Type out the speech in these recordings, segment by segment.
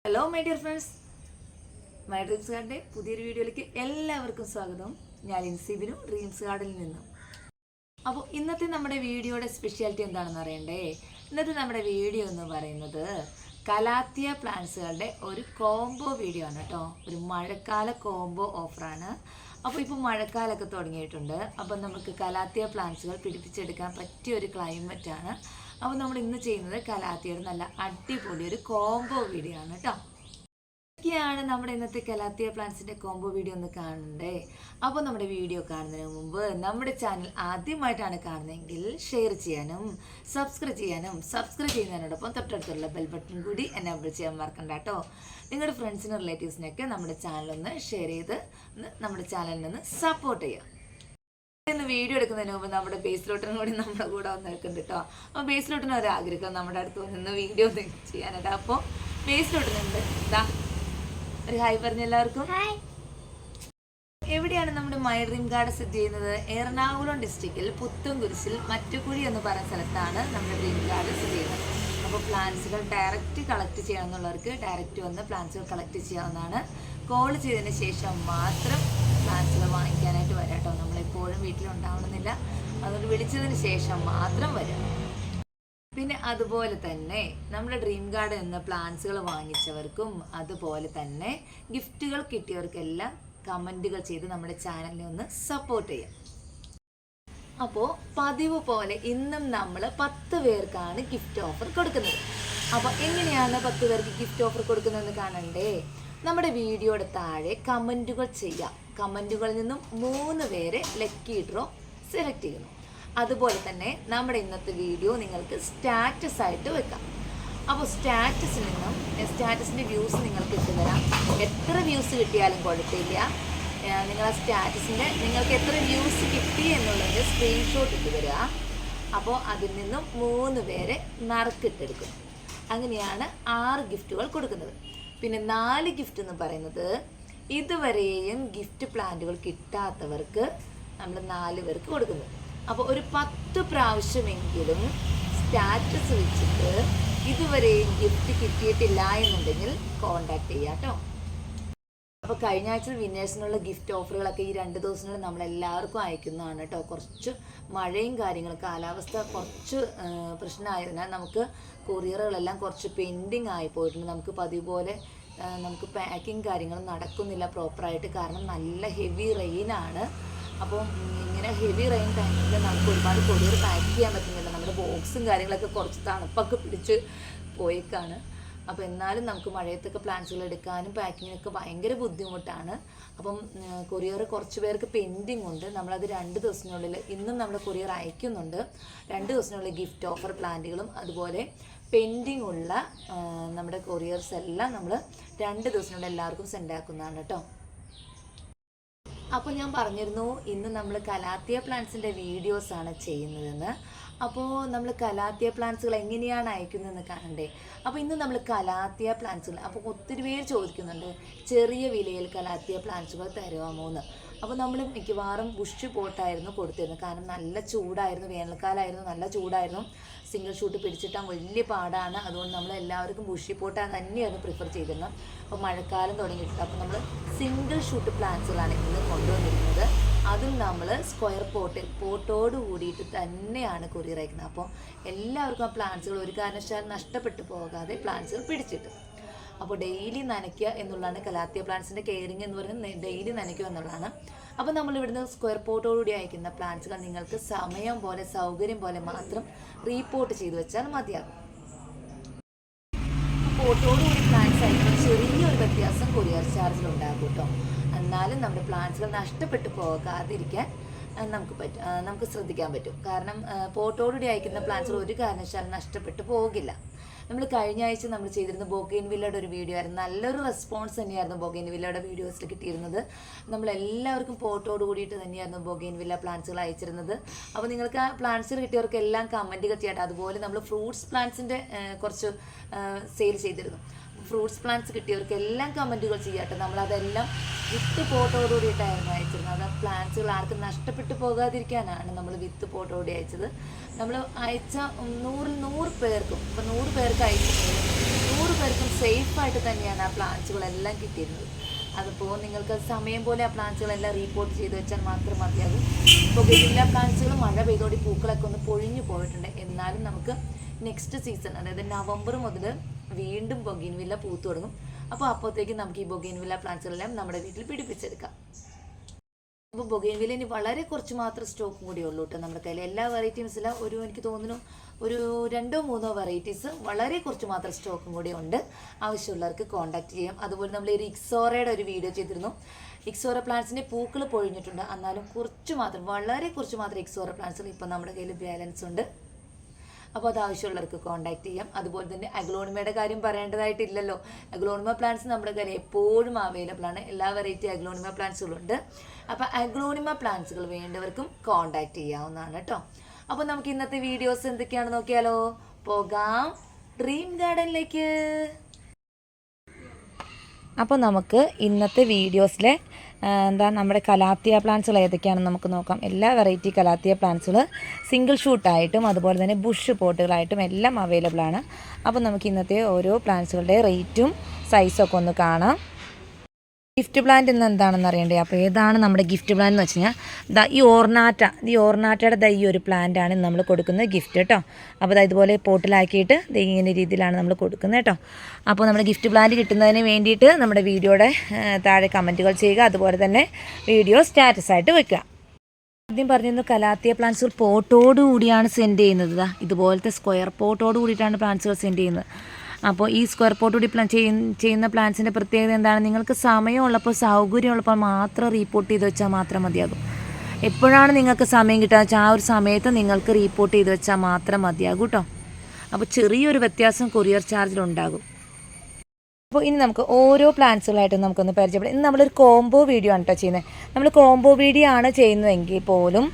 Hello my dear friends, my dreams ഗാർഡിൻ്റെ പുതിയൊരു വീഡിയോയിലേക്ക് എല്ലാവർക്കും സ്വാഗതം. ഞാൻ ഇൻസിബിനു ഡ്രീംസ് ഗാർഡിൽ നിന്നും. അപ്പോൾ ഇന്നത്തെ നമ്മുടെ വീഡിയോയുടെ സ്പെഷ്യാലിറ്റി എന്താണെന്ന് അറിയണ്ടേ? ഇന്നത്തെ നമ്മുടെ വീഡിയോ എന്ന് പറയുന്നത് കലാത്തിയ പ്ലാന്റ്സുകളുടെ ഒരു കോംബോ വീഡിയോ ആണ് കേട്ടോ. ഒരു മഴക്കാല കോംബോ ഓഫറാണ്. അപ്പോൾ ഇപ്പോൾ മഴക്കാലമൊക്കെ തുടങ്ങിയിട്ടുണ്ട്. അപ്പോൾ നമുക്ക് കലാത്തിയ പ്ലാന്റ്സുകൾ പിടിപ്പിച്ചെടുക്കാൻ പറ്റിയ ഒരു ക്ലൈമറ്റാണ്. അപ്പോൾ നമ്മൾ ഇന്ന് ചെയ്യുന്നത് കലാത്തിയുടെ നല്ല അടിപൊളി ഒരു കോംബോ വീഡിയോ ആണ് കേട്ടോ. ഇതൊക്കെയാണ് നമ്മുടെ ഇന്നത്തെ കലാത്തിയ പ്ലാന്റ്സിൻ്റെ കോംബോ വീഡിയോ ഒന്ന് കാണണ്ടേ. അപ്പോൾ നമ്മുടെ വീഡിയോ കാണുന്നതിന് മുമ്പ് നമ്മുടെ ചാനൽ ആദ്യമായിട്ടാണ് കാണുന്നതെങ്കിൽ ഷെയർ ചെയ്യാനും സബ്സ്ക്രൈബ് ചെയ്യുന്നതിനോടൊപ്പം തൊട്ടടുത്തുള്ള ബെൽ ബട്ടൺ കൂടി എനേബിൾ ചെയ്യാൻ മറക്കണ്ട കേട്ടോ. നിങ്ങളുടെ ഫ്രണ്ട്സിനും റിലേറ്റീവ്സിനൊക്കെ നമ്മുടെ ചാനലൊന്ന് ഷെയർ ചെയ്ത് നമ്മുടെ ചാനലിൽ നിന്ന് സപ്പോർട്ട് ചെയ്യാം. വീഡിയോ എടുക്കുന്നതിന് മുമ്പ് നമ്മുടെ ബേസിലോട്ടിനും കൂടി നമ്മുടെ കൂടെ വന്ന് നിൽക്കുന്നുണ്ട് കേട്ടോ. അപ്പോൾ ബേസിലോട്ടിന് ഒരാഗ്രഹം നമ്മുടെ അടുത്ത് വന്ന് വീഡിയോ ചെയ്യാനായിട്ട്. അപ്പോൾ ബേസിലോട്ടിനുണ്ട് ഇതാ ഒരു ഹായ് പറഞ്ഞ എല്ലാവർക്കും. എവിടെയാണ് നമ്മുടെ മൈ ഡ്രീം ഗാർഡൻ സ്ഥിതി ചെയ്യുന്നത്? എറണാകുളം ഡിസ്ട്രിക്റ്റിൽ പുത്തൻകുരിശിൽ മറ്റുകുഴി എന്ന് പറയുന്ന സ്ഥലത്താണ് നമ്മുടെ ഡ്രീം ഗാർഡൻ സ്ഥിതി ചെയ്യുന്നത്. അപ്പോൾ പ്ലാന്റ്സുകൾ ഡയറക്റ്റ് കളക്ട് ചെയ്യണമെന്നുള്ളവർക്ക് ഡയറക്റ്റ് വന്ന് പ്ലാന്റ്സുകൾ കളക്ട് ചെയ്യാവുന്നതാണ്. കോൾ ചെയ്തതിന് ശേഷം മാത്രം പ്ലാന്റ്സുകൾ വാങ്ങിക്കാനായിട്ട് വരാം കേട്ടോ. നമ്മളെപ്പോഴും വീട്ടിലുണ്ടാവണമെന്നില്ല, അതുകൊണ്ട് വിളിച്ചതിന് ശേഷം മാത്രം വരാം. പിന്നെ അതുപോലെ തന്നെ നമ്മുടെ ഡ്രീം ഗാർഡൻ എന്ന പ്ലാന്റ്സുകൾ വാങ്ങിച്ചവർക്കും അതുപോലെ തന്നെ ഗിഫ്റ്റുകൾ കിട്ടിയവർക്കെല്ലാം കമൻറ്റുകൾ ചെയ്ത് നമ്മുടെ ചാനലിനെ ഒന്ന് സപ്പോർട്ട് ചെയ്യാം. അപ്പോൾ പതിവ് പോലെ ഇന്നും നമ്മൾ 10 പേർക്കാണ് ഗിഫ്റ്റ് ഓഫർ കൊടുക്കുന്നത്. അപ്പോൾ എങ്ങനെയാണ് 10 പേർക്ക് ഗിഫ്റ്റ് ഓഫർ കൊടുക്കുന്നതെന്ന് കാണണ്ടേ? നമ്മുടെ വീഡിയോയുടെ താഴെ കമൻറ്റുകൾ ചെയ്യാം. കമൻറ്റുകളിൽ നിന്നും 3 പേരെ ലക്കി ഡ്രോ സെലക്ട് ചെയ്യുന്നു. അതുപോലെ തന്നെ നമ്മുടെ ഇന്നത്തെ വീഡിയോ നിങ്ങൾക്ക് സ്റ്റാറ്റസ് ആയിട്ട് വെക്കാം. അപ്പോൾ സ്റ്റാറ്റസിൻ്റെ വ്യൂസ് നിങ്ങൾക്ക് ഇട്ടുതരാം. എത്ര വ്യൂസ് കിട്ടിയാലും കുഴപ്പമില്ല. നിങ്ങൾ ആ സ്റ്റാറ്റസിൻ്റെ നിങ്ങൾക്ക് എത്ര വ്യൂസ് കിട്ടി എന്നുള്ളതിൻ്റെ സ്ക്രീൻഷോട്ട് ഇട്ട് തരിക. അപ്പോൾ അതിൽ നിന്നും 3 പേരെ നറുക്കിട്ടെടുക്കും. അങ്ങനെയാണ് 6 ഗിഫ്റ്റുകൾ കൊടുക്കുന്നത്. പിന്നെ 4 ഗിഫ്റ്റ് എന്ന് പറയുന്നത് ഇതുവരെയും ഗിഫ്റ്റ് പ്ലാന്റുകൾ കിട്ടാത്തവർക്ക് നമ്മൾ 4 പേർക്ക് കൊടുക്കുന്നു. അപ്പോൾ ഒരു 10 പ്രാവശ്യമെങ്കിലും സ്റ്റാറ്റസ് വെച്ചിട്ട് ഇതുവരെയും ഗിഫ്റ്റ് കിട്ടിയിട്ടില്ല എന്നുണ്ടെങ്കിൽ കോണ്ടാക്ട് ചെയ്യാം കേട്ടോ. അപ്പോൾ കഴിഞ്ഞ ആഴ്ച വിന്നേഴ്സിനുള്ള ഗിഫ്റ്റ് ഓഫറുകളൊക്കെ ഈ 2 ദിവസങ്ങളിൽ നമ്മളെല്ലാവർക്കും അയക്കുന്നതാണ് കേട്ടോ. കുറച്ച് മഴയും കാര്യങ്ങളും കാലാവസ്ഥ കുറച്ച് പ്രശ്നമായതിനാൽ നമുക്ക് കൊറിയറുകളെല്ലാം കുറച്ച് പെൻഡിങ് ആയി പോയിട്ടുണ്ട്. നമുക്ക് പതിവ് പോലെ നമുക്ക് പാക്കിങ് കാര്യങ്ങളും നടക്കുന്നില്ല പ്രോപ്പറായിട്ട്. കാരണം നല്ല ഹെവി റെയിനാണ്. അപ്പം ഇങ്ങനെ ഹെവി റെയിൻ ടൈമിൽ നമുക്ക് ഒരുപാട് കൊറിയർ പാക്ക് ചെയ്യാൻ പറ്റുന്നില്ല. നമ്മുടെ ബോക്സും കാര്യങ്ങളൊക്കെ കുറച്ച് തണുപ്പൊക്കെ പിടിച്ച് പോയേക്കാണ്. അപ്പോൾ എന്നാലും നമുക്ക് മഴയത്തൊക്കെ പ്ലാന്റ്സുകൾ എടുക്കാനും പാക്കിങ്ങിനൊക്കെ ഭയങ്കര ബുദ്ധിമുട്ടാണ്. അപ്പം കൊറിയർ കുറച്ച് പേർക്ക് പെൻഡിങ് ഉണ്ട്. നമ്മളത് 2 ദിവസത്തിനുള്ളിൽ ഇന്നും നമ്മൾ കൊറിയർ അയക്കുന്നുണ്ട്. 2 ദിവസത്തിനുള്ളിൽ ഗിഫ്റ്റ് ഓഫർ പ്ലാന്റുകളും അതുപോലെ പെൻഡിങ് ഉള്ള നമ്മുടെ കൊറിയർസ് എല്ലാം നമ്മൾ 2 ദിവസത്തിനുള്ളിൽ എല്ലാവർക്കും സെൻഡ് ആക്കുന്നതാണ് കേട്ടോ. അപ്പോൾ ഞാൻ പറഞ്ഞിരുന്നു ഇന്ന് നമ്മൾ കലാത്തിയ പ്ലാന്റ്സിൻ്റെ വീഡിയോസാണ് ചെയ്യുന്നതെന്ന്. അപ്പോൾ നമ്മൾ കലാത്തിയ പ്ലാന്റ്സുകൾ എങ്ങനെയാണ് അയക്കുന്നതെന്ന് കാണണ്ടേ? അപ്പോൾ ഇന്ന് നമ്മൾ കലാത്തിയ പ്ലാന്റ്സുകൾ, അപ്പോൾ ഒത്തിരി പേര് ചോദിക്കുന്നുണ്ട് ചെറിയ വിലയിൽ കലാത്തിയ പ്ലാന്റ്സുകൾ തരുമോ എന്ന്. അപ്പോൾ നമ്മൾ മിക്കവാറും ബുഷ് പോട്ടായിരുന്നു കൊടുത്തിരുന്നത്. കാരണം നല്ല ചൂടായിരുന്നു, വേനൽക്കാലമായിരുന്നു, നല്ല ചൂടായിരുന്നു. സിംഗിൾ ഷൂട്ട് പിടിച്ചിട്ടാൽ വലിയ പാടാണ്. അതുകൊണ്ട് നമ്മൾ എല്ലാവർക്കും ബുഷി പോട്ട് തന്നെയായിരുന്നു പ്രിഫർ ചെയ്തിരുന്നത്. അപ്പോൾ മഴക്കാലം തുടങ്ങിയിട്ടുണ്ട്. അപ്പോൾ നമ്മൾ സിംഗിൾ ഷൂട്ട് പ്ലാന്റ്സുകളാണ് ഇന്ന് കൊണ്ടുവന്നിരിക്കുന്നത്. അതും നമ്മൾ സ്ക്വയർ പോട്ടോട് കൂടിയിട്ട് തന്നെയാണ് കൊറിയർ അയക്കുന്നത്. അപ്പോൾ എല്ലാവർക്കും ആ പ്ലാന്റ്സുകൾ ഒരു കാരണവശാലും നഷ്ടപ്പെട്ടു പോകാതെ പ്ലാന്റ്സുകൾ പിടിച്ചിട്ട്. അപ്പോൾ ഡെയിലി നനയ്ക്കുക എന്നുള്ളതാണ് കലാത്തിയ പ്ലാന്റ്സിൻ്റെ കെയറിങ് എന്ന് പറയുന്നത്. ഡെയിലി നനയ്ക്കുക എന്നുള്ളതാണ്. അപ്പോൾ നമ്മൾ ഇവിടുന്ന് സ്ക്വയർ പോട്ടോടുകൂടി അയക്കുന്ന പ്ലാന്റ്സുകൾ നിങ്ങൾക്ക് സമയം പോലെ സൗകര്യം പോലെ മാത്രം റീപോർട്ട് ചെയ്ത് വെച്ചാൽ മതിയാകും. പോട്ടോടുകൂടി പ്ലാന്റ്സ് അയക്കുമ്പോൾ ചെറിയൊരു വ്യത്യാസം കൊറിയർ ചാർജിൽ ഉണ്ടാകും കേട്ടോ. എന്നാലും നമ്മുടെ പ്ലാന്റ്സുകൾ നഷ്ടപ്പെട്ടു പോകാതിരിക്കാൻ നമുക്ക് ശ്രദ്ധിക്കാൻ പറ്റും. കാരണം പോട്ടോടുകൂടി അയക്കുന്ന പ്ലാന്റ്സുകൾ ഒരു കാരണവശാലും നഷ്ടപ്പെട്ടു പോകില്ല. നമ്മൾ കഴിഞ്ഞ ആഴ്ച നമ്മൾ ചെയ്തിരുന്ന ബൊഗെയിൻവില്ലയുടെ ഒരു വീഡിയോ ആയിരുന്നു. നല്ലൊരു റെസ്പോൺസ് തന്നെയായിരുന്നു ബൊഗെയിൻവില്ലയുടെ വീഡിയോസിൽ കിട്ടിയിരുന്നത്. നമ്മളെല്ലാവർക്കും പോട്ടോട് കൂടിയിട്ട് തന്നെയായിരുന്നു ബൊഗെയിൻവില്ല പ്ലാന്റ്സുകൾ അയച്ചിരുന്നത്. അപ്പോൾ നിങ്ങൾക്ക് ആ പ്ലാന്റ്സുകൾ കിട്ടിയവർക്കെല്ലാം കമൻറ്റുകൾ ചെയ്യട്ടെ. അതുപോലെ നമ്മൾ ഫ്രൂട്ട്സ് പ്ലാന്റ്സിൻ്റെ കുറച്ച് സെയിൽ ചെയ്തിരുന്നു. ഫ്രൂട്ട്സ് പ്ലാന്റ്സ് കിട്ടിയവർക്കെല്ലാം കമൻറ്റുകൾ ചെയ്യട്ടെ. നമ്മളതെല്ലാം വിത്ത് പോട്ടോടുകൂടിയിട്ടായിരുന്നു അയച്ചിരുന്നത്. അത് പ്ലാന്റ്സുകൾ ആർക്കും നഷ്ടപ്പെട്ടു പോകാതിരിക്കാനാണ് നമ്മൾ വിത്ത് പോട്ടോടി അയച്ചത്. നമ്മൾ അയച്ച 100 പേർക്കും, ഇപ്പോൾ 100 പേർക്ക് അയച്ചിട്ടുണ്ടെങ്കിൽ 100 പേർക്കും സേഫായിട്ട് തന്നെയാണ് ആ പ്ലാന്റ്സുകളെല്ലാം കിട്ടിയിരുന്നത്. അതിപ്പോൾ നിങ്ങൾക്ക് സമയം പോലെ ആ പ്ലാന്റ്സുകളെല്ലാം റീപോർട്ട് ചെയ്ത് വെച്ചാൽ മാത്രം മതിയാകും. ഇപ്പോൾ ബൊഗെയിൻവില്ല പ്ലാന്റ്സുകൾ മഴ പെയ്തോടെ പൂക്കളൊക്കെ ഒന്ന് പൊഴിഞ്ഞു പോയിട്ടുണ്ട്. എന്നാലും നമുക്ക് നെക്സ്റ്റ് സീസൺ, അതായത് നവംബർ മുതൽ വീണ്ടും ബൊഗെയിൻവില്ല പൂത്തു തുടങ്ങും. അപ്പോൾ അപ്പോഴത്തേക്ക് നമുക്ക് ഈ ബൊഗെയിൻവില്ല പ്ലാന്റ്സുകളെല്ലാം നമ്മുടെ വീട്ടിൽ പിടിപ്പിച്ചെടുക്കാം. അപ്പോൾ ബൊഗെയിൻവില്ല ഇനി വളരെ കുറച്ച് മാത്രം സ്റ്റോക്കും കൂടി ഉള്ളൂ കേട്ടോ നമ്മുടെ കയ്യിൽ. എല്ലാ വെറൈറ്റീസിലും എനിക്ക് തോന്നുന്നു ഒരു 2-3 വെറൈറ്റീസ് വളരെ കുറച്ച് മാത്രം സ്റ്റോക്കും കൂടി ഉണ്ട്. ആവശ്യമുള്ളവർക്ക് കോൺടാക്ട് ചെയ്യാം. അതുപോലെ നമ്മൾ ഒരു ഇക്സോറയുടെ ഒരു വീഡിയോ ചെയ്തിരുന്നു. ഇക്സോറ പ്ലാന്റ്സിൻ്റെ പൂക്കൾ പൊഴിഞ്ഞിട്ടുണ്ട്. എന്നാലും വളരെ കുറച്ച് മാത്രം ഇക്സോറ പ്ലാന്റ്സുകൾ ഇപ്പോൾ നമ്മുടെ കയ്യിൽ ബാലൻസ് ഉണ്ട്. അപ്പോൾ അത് ആവശ്യമുള്ളവർക്ക് കോൺടാക്ട് ചെയ്യാം. അതുപോലെ തന്നെ അഗ്ലോണിമയുടെ കാര്യം പറയേണ്ടതായിട്ടില്ലല്ലോ. അഗ്ലോണിമ പ്ലാന്റ്സ് നമ്മുടെ കയ്യിൽ എപ്പോഴും അവൈലബിൾ ആണ്. എല്ലാ വെറൈറ്റി അഗ്ലോണിമ പ്ലാന്റ്സുകളുണ്ട്. അപ്പോൾ അഗ്ലോണിമ പ്ലാന്റ്സുകൾ വേണ്ടവർക്കും കോൺടാക്ട് ചെയ്യാവുന്നതാണ് കേട്ടോ. അപ്പോൾ നമുക്ക് ഇന്നത്തെ വീഡിയോസ് എന്തൊക്കെയാണെന്ന് നോക്കിയാലോ. പോകാം ഡ്രീം ഗാർഡനിലേക്ക്. അപ്പോൾ നമുക്ക് ഇന്നത്തെ വീഡിയോസിലെ നമ്മുടെ കലാത്തിയ പ്ലാന്റ്സുകൾ ഏതൊക്കെയാണെന്ന് നമുക്ക് നോക്കാം. എല്ലാ വെറൈറ്റി കലാത്തിയ പ്ലാന്റ്സുകൾ സിംഗിൾ ഷൂട്ടായിട്ടും അതുപോലെ തന്നെ ബുഷ് പോട്ടുകളായിട്ടും എല്ലാം അവൈലബിൾ ആണ്. അപ്പോൾ നമുക്ക് ഇന്നത്തെ ഓരോ പ്ലാന്റ്സുകളുടെ റേറ്റും സൈസൊക്കെ ഒന്ന് കാണാം. ഗിഫ്റ്റ് പ്ലാന്റ് ഇന്ന് എന്താണെന്ന് അറിയണ്ടേ. അപ്പോൾ ഏതാണ് നമ്മുടെ ഗിഫ്റ്റ് പ്ലാന്റ് എന്ന് വെച്ച് കഴിഞ്ഞാൽ ഈ ഓർണാറ്റയുടെ ഈ ഒരു പ്ലാന്റാണ് നമ്മൾ കൊടുക്കുന്നത് ഗിഫ്റ്റ് കേട്ടോ. അപ്പോൾ ഇതുപോലെ പോട്ടിലാക്കിയിട്ട് ഇങ്ങനെ രീതിയിലാണ് നമ്മൾ കൊടുക്കുന്നത് കേട്ടോ. അപ്പോൾ നമ്മുടെ ഗിഫ്റ്റ് പ്ലാന്റ് കിട്ടുന്നതിന് വേണ്ടിയിട്ട് നമ്മുടെ വീഡിയോയുടെ താഴെ കമൻറ്റുകൾ ചെയ്യുക. അതുപോലെ തന്നെ വീഡിയോ സ്റ്റാറ്റസായിട്ട് വെക്കുക. ആദ്യം പറഞ്ഞിരുന്നു കലാത്തിയ പ്ലാന്റ്സുകൾ പോട്ടോട് കൂടിയാണ് സെൻഡ് ചെയ്യുന്നത്. ഇതുപോലത്തെ സ്ക്വയർ പോട്ടോട് കൂടിയിട്ടാണ് പ്ലാന്റ്സുകൾ സെൻഡ് ചെയ്യുന്നത്. അപ്പോൾ ഈ സ്ക്വയർ പോട്ട് കൂടി ചെയ്യുന്ന പ്ലാന്റ്സിൻ്റെ പ്രത്യേകത എന്താണ്? നിങ്ങൾക്ക് സമയമുള്ളപ്പോൾ സൗകര്യമുള്ളപ്പോൾ മാത്രം റീപോർട്ട് ചെയ്ത് വെച്ചാൽ മാത്രം മതിയാകും. എപ്പോഴാണ് നിങ്ങൾക്ക് സമയം കിട്ടുക വെച്ചാൽ ആ ഒരു സമയത്ത് നിങ്ങൾക്ക് റീപോർട്ട് ചെയ്ത് വെച്ചാൽ മാത്രം മതിയാകും കേട്ടോ. അപ്പോൾ ചെറിയൊരു വ്യത്യാസം കൊറിയർ ചാർജിലുണ്ടാകും. അപ്പോൾ ഇനി നമുക്ക് ഓരോ പ്ലാന്റ്സുകളായിട്ടും നമുക്കൊന്ന് പരിചയപ്പെടാം. ഇന്ന് നമ്മളൊരു കോംബോ വീഡിയോ ആണ് കേട്ടോ ചെയ്യുന്നത്. നമ്മൾ കോംബോ വീഡിയോ ആണ് ചെയ്യുന്നതെങ്കിൽ പോലും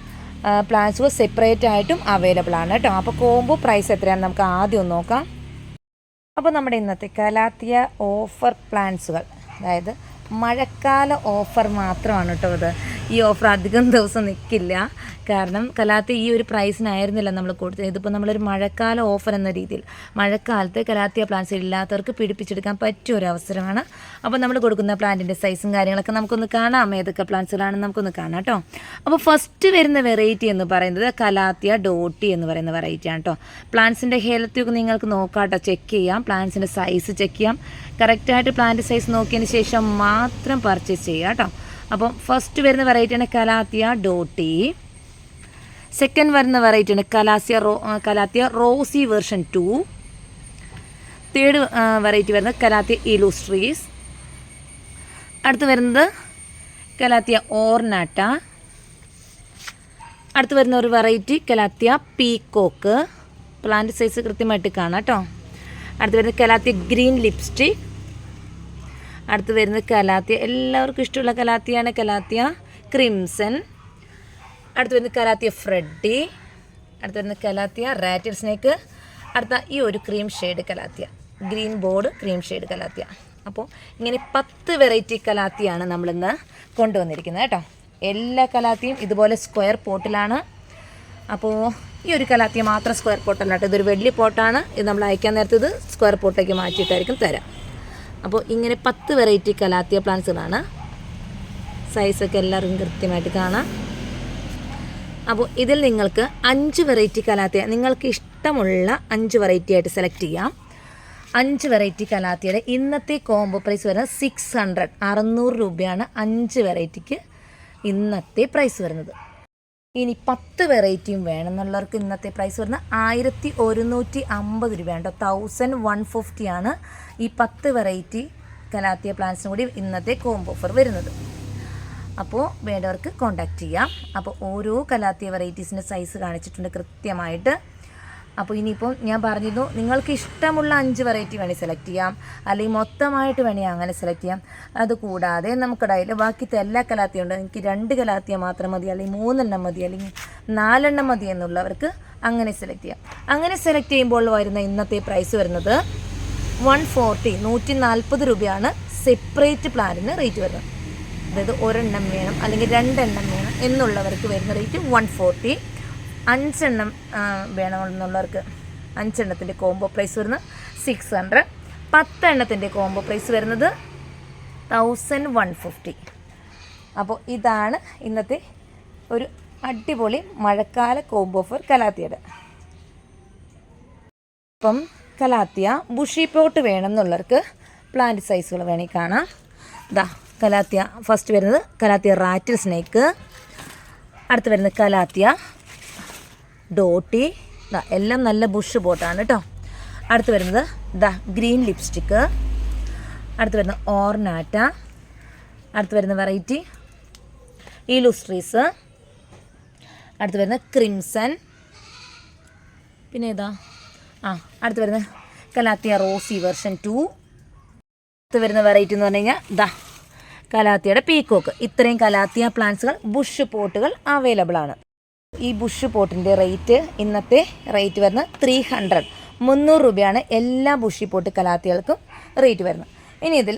പ്ലാന്റ്സുകൾ സെപ്പറേറ്റ് ആയിട്ടും അവൈലബിൾ ആണ് കേട്ടോ. അപ്പോൾ കോംബോ പ്രൈസ് എത്രയാണെന്ന് നമുക്ക് ആദ്യം ഒന്ന് നോക്കാം. അപ്പോൾ നമ്മുടെ ഇന്നത്തെ കലാത്തിയ ഓഫർ പ്ലാന്റ്സുകൾ, അതായത് മഴക്കാല ഓഫർ മാത്രമാണ് കേട്ടോ ഇത്. ഈ ഓഫർ അധികം ദിവസം നിൽക്കില്ല. കാരണം കലാത്തിയ ഈ ഒരു പ്രൈസിനായിരുന്നില്ല നമ്മൾ കൊടുത്തത്. ഇതിപ്പോൾ നമ്മളൊരു മഴക്കാല ഓഫർ എന്ന രീതിയിൽ മഴക്കാലത്ത് കലാത്തിയ പ്ലാന്റ്സ് ഇല്ലാത്തവർക്ക് പിടിപ്പിച്ചെടുക്കാൻ പറ്റിയ ഒരു അവസരമാണ്. അപ്പോൾ നമ്മൾ കൊടുക്കുന്ന പ്ലാന്റിൻ്റെ സൈസും കാര്യങ്ങളൊക്കെ നമുക്കൊന്ന് കാണാം. ഏതൊക്കെ പ്ലാന്റ്സുകളാണെന്ന് നമുക്കൊന്ന് കാണാം കേട്ടോ. അപ്പോൾ ഫസ്റ്റ് വരുന്ന വെറൈറ്റി എന്ന് പറയുന്നത് കലാത്തിയ ഡോട്ടി എന്ന് പറയുന്ന വെറൈറ്റിയാണ് കേട്ടോ. പ്ലാന്റ്സിൻ്റെ ഹെൽത്തൊക്കെ നിങ്ങൾക്ക് നോക്കാം കേട്ടോ, ചെക്ക് ചെയ്യാം. പ്ലാന്റ്സിൻ്റെ സൈസ് ചെക്ക് ചെയ്യാം. കറക്റ്റായിട്ട് പ്ലാന്റ് സൈസ് നോക്കിയതിന് ശേഷം മാത്രം പർച്ചേസ് ചെയ്യുക കേട്ടോ. അപ്പം ഫസ്റ്റ് വരുന്ന വെറൈറ്റിയാണ് കലാത്തിയ ഡോട്ടി. സെക്കൻഡ് വരുന്ന വെറൈറ്റിയാണ് calathea rosy version 2. Third variety വരുന്നത് കലാത്തിയ ഇലൂസ്ട്രീസ്. അടുത്ത് വരുന്നത് കലാത്തിയ ഓർനാട്ട. അടുത്ത് വരുന്ന ഒരു variety calathea peacock. Plant size കൃത്യമായിട്ട് കാണാം കേട്ടോ. അടുത്ത് വരുന്നത് കലാത്തിയ ഗ്രീൻ ലിപ്സ്റ്റിക്. അടുത്ത് വരുന്നത് കലാത്തിയ എല്ലാവർക്കും ഇഷ്ടമുള്ള കലാത്തിയാണ് കലാത്തിയ ക്രിംസൺ. അടുത്ത് വരുന്നത് കലാത്തിയ ഫ്രെഡി. അടുത്ത് വരുന്നത് കലാത്തിയ റാറ്റിൽ സ്നേക്ക്. അടുത്ത ഈ ഒരു cream shade calathea, green board cream shade calathea. അപ്പോൾ ഇങ്ങനെ 10 വെറൈറ്റി കലാത്തിയാണ് നമ്മളിന്ന് കൊണ്ടുവന്നിരിക്കുന്നത് കേട്ടോ. എല്ലാ കലാത്തിയും ഇതുപോലെ സ്ക്വയർ പോട്ടിലാണ്. അപ്പോൾ ഈ ഒരു കലാത്തിയ മാത്രം സ്ക്വയർ പോട്ടല്ല കേട്ടോ. ഇതൊരു വലിയ പോട്ടാണ്. ഇത് നമ്മൾ അയക്കാൻ നേരത്തെ ഇത് സ്ക്വയർ പോട്ടേക്ക് മാറ്റിയിട്ടായിരിക്കും തരാം. അപ്പോൾ ഇങ്ങനെ 10 വെറൈറ്റി കലാത്തിയ പ്ലാന്റ്സുകളാണ്. സൈസൊക്കെ എല്ലാവർക്കും കൃത്യമായിട്ട് കാണാം. അപ്പോൾ ഇതിൽ നിങ്ങൾക്ക് 5 വെറൈറ്റി കലാത്തിയ, നിങ്ങൾക്ക് ഇഷ്ടമുള്ള 5 വെറൈറ്റി ആയിട്ട് സെലക്ട് ചെയ്യാം. 5 വെറൈറ്റി കലാത്തിയുടെ ഇന്നത്തെ കോംബോ പ്രൈസ് വരുന്നത് 600 രൂപയാണ് 5 വെറൈറ്റിക്ക് ഇന്നത്തെ പ്രൈസ് വരുന്നത്. ഇനി 10 വെറൈറ്റിയും വേണമെന്നുള്ളവർക്ക് ഇന്നത്തെ പ്രൈസ് വരുന്നത് 1150 രൂപയാണ് കേട്ടോ. 1150 ആണ് ഈ 10 വെറൈറ്റി കലാത്തിയ പ്ലാന്റ്സിനും കൂടി ഇന്നത്തെ കോംബോ ഓഫർ വരുന്നത്. അപ്പോൾ വേണ്ടവർക്ക് കോൺടാക്റ്റ് ചെയ്യാം. അപ്പോൾ ഓരോ കലാത്തിയ വെറൈറ്റീസിൻ്റെ സൈസ് കാണിച്ചിട്ടുണ്ട് കൃത്യമായിട്ട്. അപ്പോൾ ഇനിയിപ്പോൾ ഞാൻ പറഞ്ഞിരുന്നു നിങ്ങൾക്ക് ഇഷ്ടമുള്ള 5 വെറൈറ്റി വേണമെങ്കിൽ സെലക്ട് ചെയ്യാം, അല്ലെങ്കിൽ മൊത്തമായിട്ട് വേണമെങ്കിൽ അങ്ങനെ സെലക്ട് ചെയ്യാം. അതുകൂടാതെ നമുക്കിടയിൽ ബാക്കിത്തെ എല്ലാ കലാത്തിയും ഉണ്ട്. എനിക്ക് 2 കലാത്തിയ മാത്രം മതി, അല്ലെങ്കിൽ 3 എണ്ണം മതി, അല്ലെങ്കിൽ 4 എണ്ണം മതി എന്നുള്ളവർക്ക് അങ്ങനെ സെലക്ട് ചെയ്യാം. അങ്ങനെ സെലക്ട് ചെയ്യുമ്പോൾ വരുന്ന ഇന്നത്തെ പ്രൈസ് വരുന്നത് 140 രൂപയാണ് സെപ്പറേറ്റ് പ്ലാനിന് റേറ്റ് വരുന്നത്. അതായത് ഒരെണ്ണം വേണം അല്ലെങ്കിൽ 2 എണ്ണം വേണം എന്നുള്ളവർക്ക് വരുന്ന റേറ്റ് 140. 5 എണ്ണം വേണമെന്നുള്ളവർക്ക് 5 എണ്ണത്തിൻ്റെ കോംബോ പ്രൈസ് വരുന്നത് 600. 10 എണ്ണത്തിൻ്റെ കോംബോ പ്രൈസ് വരുന്നത് 1150. അപ്പോൾ ഇതാണ് ഇന്നത്തെ ഒരു അടിപൊളി മഴക്കാല കോംബോ ഓഫർ കലാത്തിയുടെ. അപ്പം കലാത്തിയ ബുഷി പോട്ട് വേണമെന്നുള്ളവർക്ക് പ്ലാന്റ് സൈസുകൾ വേണമെങ്കിൽ കാണാം. ഇതാ കലാത്തിയ ഫസ്റ്റ് വരുന്നത് കലാത്തിയ റാറ്റിൽ സ്നേക്ക്, അടുത്ത് വരുന്നത് കലാത്തിയ ഡോട്ടി. എല്ലാം നല്ല ബുഷ് പോട്ടാണ് കേട്ടോ. അടുത്ത് വരുന്നത് ഗ്രീൻ ലിപ്സ്റ്റിക്ക്, അടുത്ത് വരുന്നത് ഓർനാറ്റ, അടുത്ത് വരുന്ന വെറൈറ്റി ഈലുസ്ട്രീസ്, അടുത്ത് വരുന്നത് ക്രിംസൺ, പിന്നെ അടുത്ത് വരുന്നത് കലാത്തിയ റോസി വെർഷൻ 2. അടുത്ത് വരുന്ന വെറൈറ്റി എന്ന് പറഞ്ഞു കഴിഞ്ഞാൽ കലാത്തിയുടെ പീക്കോക്ക്. ഇത്രയും കലാത്തിയ പ്ലാന്റ്സുകൾ ബുഷ് പോട്ടുകൾ അവൈലബിൾ ആണ്. ഈ ബുഷ് പോട്ടിൻ്റെ റേറ്റ് ഇന്നത്തെ റേറ്റ് വരുന്നത് 300 രൂപയാണ് എല്ലാ ബുഷി പോട്ട് കലാത്തികൾക്കും റേറ്റ് വരുന്നത്. ഇനി ഇതിൽ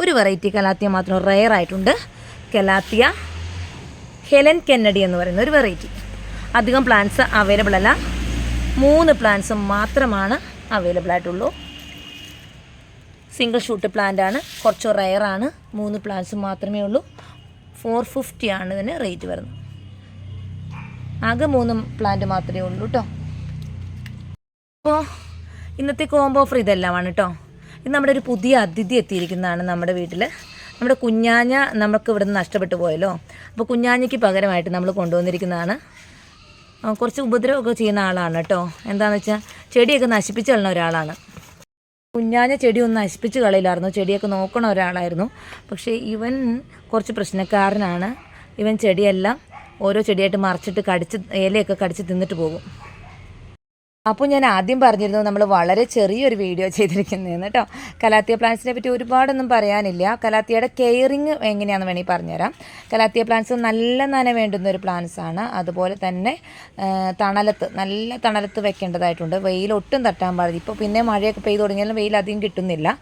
ഒരു വെറൈറ്റി കലാത്തിയ മാത്രം റെയർ ആയിട്ടുണ്ട്. കലാത്തിയ ഹെലൻ കെന്നഡി എന്ന് പറയുന്ന ഒരു വെറൈറ്റി. അധികം പ്ലാന്റ്സ് അവൈലബിൾ അല്ല, 3 പ്ലാന്റ്സ് മാത്രമാണ് അവൈലബിൾ ആയിട്ടുള്ളൂ. സിംഗിൾ ഷൂട്ട് പ്ലാന്റ് ആണ്, കുറച്ച് റെയറാണ്. 3 പ്ലാന്റ്സ് മാത്രമേ ഉള്ളൂ. 450 ആണ് ഇതിന് റേറ്റ് വരുന്നത്. ആകെ 3 പ്ലാന്റ് മാത്രമേ ഉള്ളൂ കേട്ടോ. അപ്പോൾ ഇന്നത്തെ കോംബോ ഓഫർ ഇതെല്ലാമാണ് കേട്ടോ. ഇത് നമ്മുടെ ഒരു പുതിയ അതിഥി എത്തിയിരിക്കുന്നതാണ് നമ്മുടെ വീട്ടിൽ. നമ്മുടെ കുഞ്ഞാഞ്ഞ നമുക്ക് ഇവിടെ നിന്ന് നഷ്ടപ്പെട്ടു പോയല്ലോ. അപ്പോൾ കുഞ്ഞാഞ്ഞയ്ക്ക് പകരമായിട്ട് നമ്മൾ കൊണ്ടുവന്നിരിക്കുന്നതാണ്. കുറച്ച് ഉപദ്രവമൊക്കെ ചെയ്യുന്ന ആളാണ് കേട്ടോ. എന്താണെന്ന് വെച്ചാൽ ചെടിയൊക്കെ നശിപ്പിച്ച് കളയുന്ന ഒരാളാണ്. കുഞ്ഞാഞ്ഞ ചെടി ഒന്ന് നശിപ്പിച്ച് കളയില്ലായിരുന്നു, ചെടിയൊക്കെ നോക്കണ ഒരാളായിരുന്നു. പക്ഷേ ഇവൻ കുറച്ച് പ്രശ്നക്കാരനാണ്. ഇവൻ ചെടിയെല്ലാം ഓരോ ചെടിയായിട്ട് മറിച്ചിട്ട് ഇലയൊക്കെ കടിച്ച് തിന്നിട്ട് പോകും. അപ്പോൾ ഞാൻ ആദ്യം പറഞ്ഞിരുന്നു നമ്മൾ വളരെ ചെറിയൊരു വീഡിയോ ചെയ്തിരിക്കുന്നതെന്ന് കേട്ടോ. കലാത്തിയ പ്ലാന്റ്സിനെ പറ്റി ഒരുപാടൊന്നും പറയാനില്ല. കലാത്തിയയുടെ കെയറിങ് എങ്ങനെയാണെന്ന് വേണമെങ്കിൽ പറഞ്ഞുതരാം. കലാത്തിയ പ്ലാന്റ്സ് നല്ല നന വേണ്ടുന്ന ഒരു പ്ലാന്റ്സാണ്. അതുപോലെ തന്നെ നല്ല തണലത്ത് വെക്കേണ്ടതായിട്ടുണ്ട്. വെയിൽ ഒട്ടും തട്ടാൻ പാടില്ല. ഇപ്പോൾ പിന്നെ മഴയൊക്കെ പെയ്ത് തുടങ്ങിയാലും വെയിൽ അധികം കിട്ടുന്നില്ല.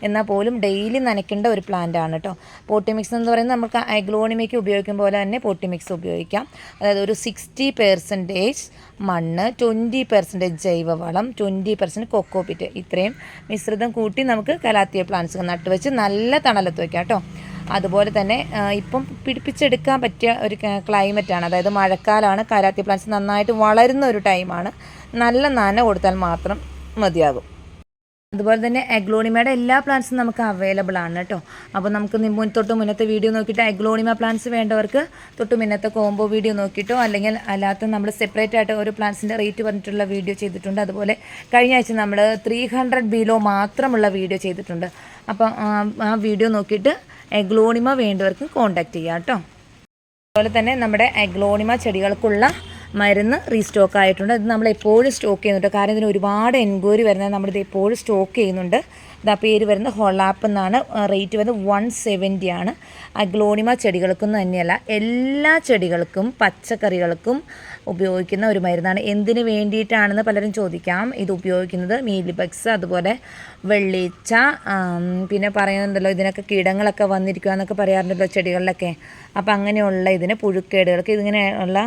എന്നാൽ പോലും ഡെയിലി നനയ്ക്കേണ്ട ഒരു പ്ലാന്റ് ആണ് കേട്ടോ. പോട്ടി മിക്സ് എന്ന് പറയുന്നത് നമുക്ക് അഗ്ലോണിമയ്ക്ക് ഉപയോഗിക്കും പോലെ തന്നെ പോട്ടി മിക്സ് ഉപയോഗിക്കാം. അതായത് ഒരു 60% മണ്ണ്, 20% ജൈവവളം, 20% കൊക്കോപിറ്റ്, ഇത്രയും മിശ്രിതം കൂട്ടി നമുക്ക് കലാത്തിയ പ്ലാന്റ്സ് നട്ടുവെച്ച് നല്ല തണലത്ത് വയ്ക്കാം കേട്ടോ. അതുപോലെ തന്നെ ഇപ്പം പിടിപ്പിച്ചെടുക്കാൻ പറ്റിയ ഒരു ക്ലൈമറ്റാണ്. അതായത് മഴക്കാലമാണ്. കലാത്തിയ പ്ലാന്റ്സ് നന്നായിട്ട് വളരുന്ന ഒരു ടൈമാണ്. നല്ല നന കൊടുത്താൽ മാത്രം മതിയാകും. അതുപോലെ തന്നെ അഗ്ലോണിമയുടെ എല്ലാ പ്ലാന്റ്സും നമുക്ക് അവൈലബിൾ ആണ് കേട്ടോ. അപ്പോൾ നമുക്ക് മുന്നത്തെ വീഡിയോ നോക്കിയിട്ട് അഗ്ലോണിമ പ്ലാന്റ്സ് വേണ്ടവർക്ക് മുന്നത്തെ കോംബോ വീഡിയോ നോക്കിയിട്ടോ അല്ലെങ്കിൽ അല്ലാത്ത നമ്മൾ സെപ്പറേറ്റ് ആയിട്ട് ഒരു പ്ലാന്റ്സിൻ്റെ റേറ്റ് പറഞ്ഞിട്ടുള്ള വീഡിയോ ചെയ്തിട്ടുണ്ട്. അതുപോലെ കഴിഞ്ഞ ആഴ്ച നമ്മൾ 300 ബിലോ മാത്രമുള്ള വീഡിയോ ചെയ്തിട്ടുണ്ട്. അപ്പോൾ ആ വീഡിയോ നോക്കിയിട്ട് അഗ്ലോണിമ വേണ്ടവർക്ക് കോൺടാക്റ്റ് ചെയ്യാം കേട്ടോ. അതുപോലെ തന്നെ നമ്മുടെ അഗ്ലോണിമ ചെടികൾക്കുള്ള മരുന്ന് റീസ്റ്റോക്ക് ആയിട്ടുണ്ട്. ഇത് നമ്മൾ എപ്പോഴും സ്റ്റോക്ക് ചെയ്യുന്നുണ്ട്. കാരണം ഇതിന് ഒരുപാട് എൻക്വയറി വരുന്നത് നമ്മളിത് എപ്പോഴും സ്റ്റോക്ക് ചെയ്യുന്നുണ്ട്. ഇതാ പേര് വരുന്നത് ഹൊളാപ്പ് എന്നാണ്. റേറ്റ് വരുന്നത് 170 ആണ്. അഗ്ലോണിമ ചെടികൾക്കൊന്നും തന്നെയല്ല, എല്ലാ ചെടികൾക്കും പച്ചക്കറികൾക്കും ഉപയോഗിക്കുന്ന ഒരു മരുന്നാണ്. എന്തിനു വേണ്ടിയിട്ടാണെന്ന് പലരും ചോദിക്കാം. ഇത് ഉപയോഗിക്കുന്നത് മീലിബഗ്സ്, അതുപോലെ വെള്ളീച്ച, പിന്നെ പറയുന്നുണ്ടല്ലോ ഇതിനൊക്കെ കീടങ്ങളൊക്കെ വന്നിരിക്കുക എന്നൊക്കെ പറയാറുണ്ടല്ലോ ചെടികളിലൊക്കെ. അപ്പോൾ അങ്ങനെയുള്ള ഇതിന് പുഴുക്കേടുകൾക്ക് ഇതിങ്ങനെയുള്ള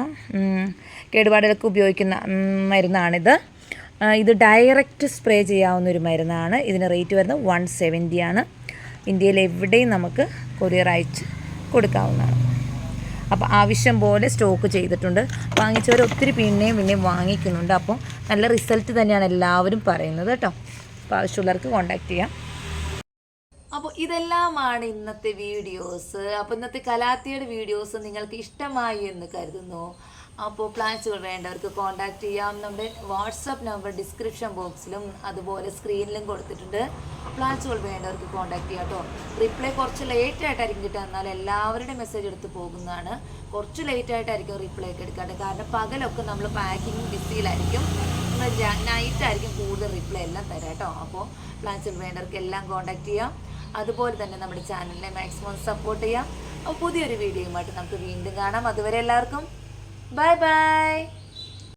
കേടുപാടുകൾക്ക് ഉപയോഗിക്കുന്ന മരുന്നാണിത്. ഇത് ഡയറക്റ്റ് സ്പ്രേ ചെയ്യാവുന്ന ഒരു മരുന്നാണ്. ഇതിന് റേറ്റ് വരുന്നത് 170 ആണ്. ഇന്ത്യയിൽ എവിടെയും നമുക്ക് കൊറിയർ അയച്ച് കൊടുക്കാവുന്നതാണ്. അപ്പോൾ ആവശ്യം പോലെ സ്റ്റോക്ക് ചെയ്തിട്ടുണ്ട്. വാങ്ങിച്ചവർ ഒത്തിരി പിന്നെയും വാങ്ങിക്കുന്നുണ്ട്. അപ്പോൾ നല്ല റിസൾട്ട് തന്നെയാണ് എല്ലാവരും പറയുന്നത് കേട്ടോ. അപ്പോൾ ആവശ്യമുള്ളവർക്ക് കോൺടാക്റ്റ് ചെയ്യാം. അപ്പോൾ ഇതെല്ലാമാണ് ഇന്നത്തെ വീഡിയോസ്. അപ്പോൾ ഇന്നത്തെ കലാത്തിയുടെ വീഡിയോസ് നിങ്ങൾക്ക് ഇഷ്ടമായി എന്ന് കരുതുന്നു. അപ്പോൾ പ്ലാന്റ്സുകൾ വേണ്ടവർക്ക് കോൺടാക്റ്റ് ചെയ്യാം. നമ്മുടെ വാട്സപ്പ് നമ്പർ ഡിസ്ക്രിപ്ഷൻ ബോക്സിലും അതുപോലെ സ്ക്രീനിലും കൊടുത്തിട്ടുണ്ട്. പ്ലാന്റ്സുകൾ വേണ്ടവർക്ക് കോൺടാക്റ്റ് ചെയ്യാം കേട്ടോ. റിപ്ലൈ കുറച്ച് ലേറ്റ് ആയിട്ടായിരിക്കും കിട്ടുക, എന്നാൽ എല്ലാവരുടെയും മെസ്സേജ് എടുത്ത് പോകുന്നതാണ്. കുറച്ച് ലേറ്റ് ആയിട്ടായിരിക്കും റിപ്ലൈ ഒക്കെ എടുക്കാണ്ട്. കാരണം പകലൊക്കെ നമ്മൾ പാക്കിങ് ബിസിയിലായിരിക്കും. നൈറ്റായിരിക്കും കൂടുതൽ റിപ്ലൈ എല്ലാം തരാം കേട്ടോ. അപ്പോൾ പ്ലാന്റ്സുകൾ വേണ്ടവർക്ക് എല്ലാം കോൺടാക്റ്റ് ചെയ്യാം. അതുപോലെ തന്നെ നമ്മുടെ ചാനലിനെ മാക്സിമം സപ്പോർട്ട് ചെയ്യാം. അപ്പോൾ പുതിയൊരു വീഡിയോയുമായിട്ട് നമുക്ക് വീണ്ടും കാണാം. അതുവരെ എല്ലാവർക്കും ബൈ ബൈ.